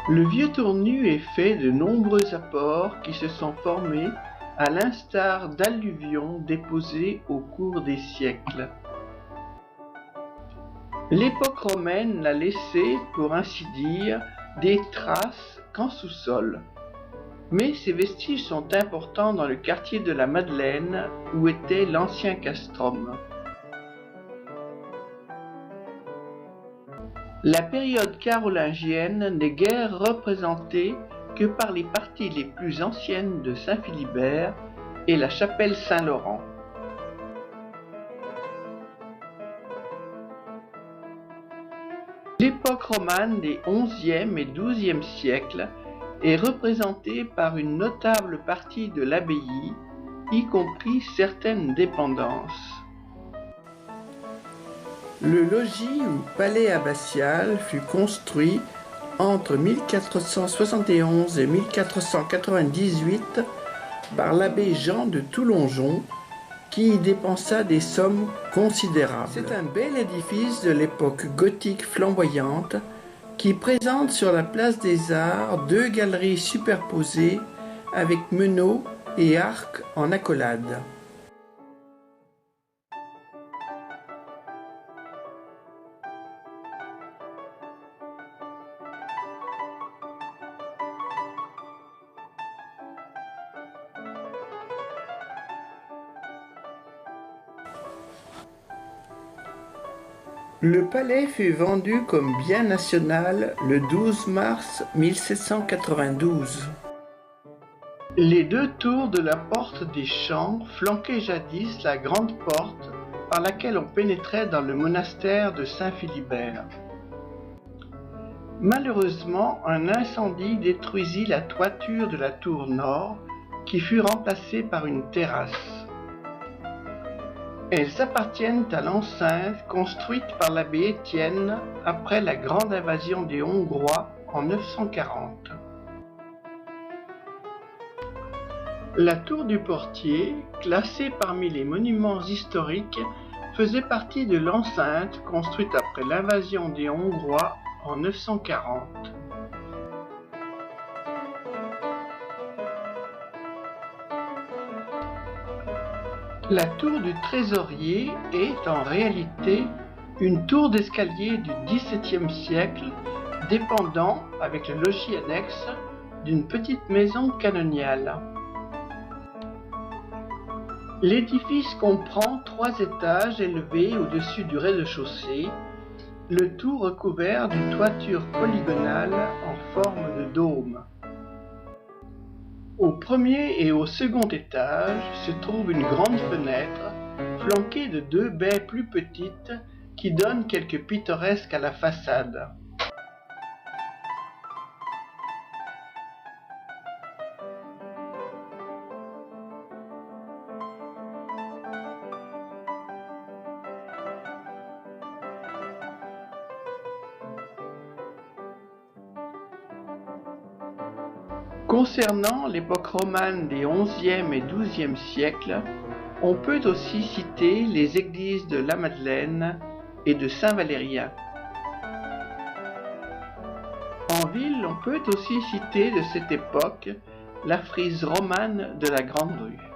Le vieux Tournu est fait de nombreux apports qui se sont formés à l'instar d'alluvions déposées au cours des siècles. L'époque romaine n'a laissé, pour ainsi dire, des traces qu'en sous-sol. Mais ces vestiges sont importants dans le quartier de la Madeleine où était l'ancien castrum. La période carolingienne n'est guère représentée que par les parties les plus anciennes de Saint-Philibert et la chapelle Saint-Laurent. L'époque romane des XIe et XIIe siècles est représentée par une notable partie de l'abbaye, y compris certaines dépendances. Le logis ou palais abbatial fut construit entre 1471 et 1498 par l'abbé Jean de Toulongeon, qui y dépensa des sommes considérables. C'est un bel édifice de l'époque gothique flamboyante qui présente sur la place des Arts deux galeries superposées avec meneaux et arcs en accolade. Le palais fut vendu comme bien national le 12 mars 1792. Les deux tours de la porte des Champs flanquaient jadis la grande porte par laquelle on pénétrait dans le monastère de Saint-Philibert. Malheureusement, un incendie détruisit la toiture de la tour nord, qui fut remplacée par une terrasse. Elles appartiennent à l'enceinte construite par l'abbé Étienne après la grande invasion des Hongrois en 940. La tour du portier, classée parmi les monuments historiques, faisait partie de l'enceinte construite après l'invasion des Hongrois en 940. La tour du trésorier est en réalité une tour d'escalier du XVIIe siècle dépendant, avec le logis annexe, d'une petite maison canoniale. L'édifice comprend 3 étages élevés au-dessus du rez-de-chaussée, le tout recouvert d'une toiture polygonale en forme de dôme. Au premier et au second étage se trouve une grande fenêtre, flanquée de 2 baies plus petites qui donnent quelque pittoresque à la façade. Concernant l'époque romane des XIe et XIIe siècles, on peut aussi citer les églises de la Madeleine et de Saint-Valérien. En ville, on peut aussi citer de cette époque la frise romane de la Grande Rue.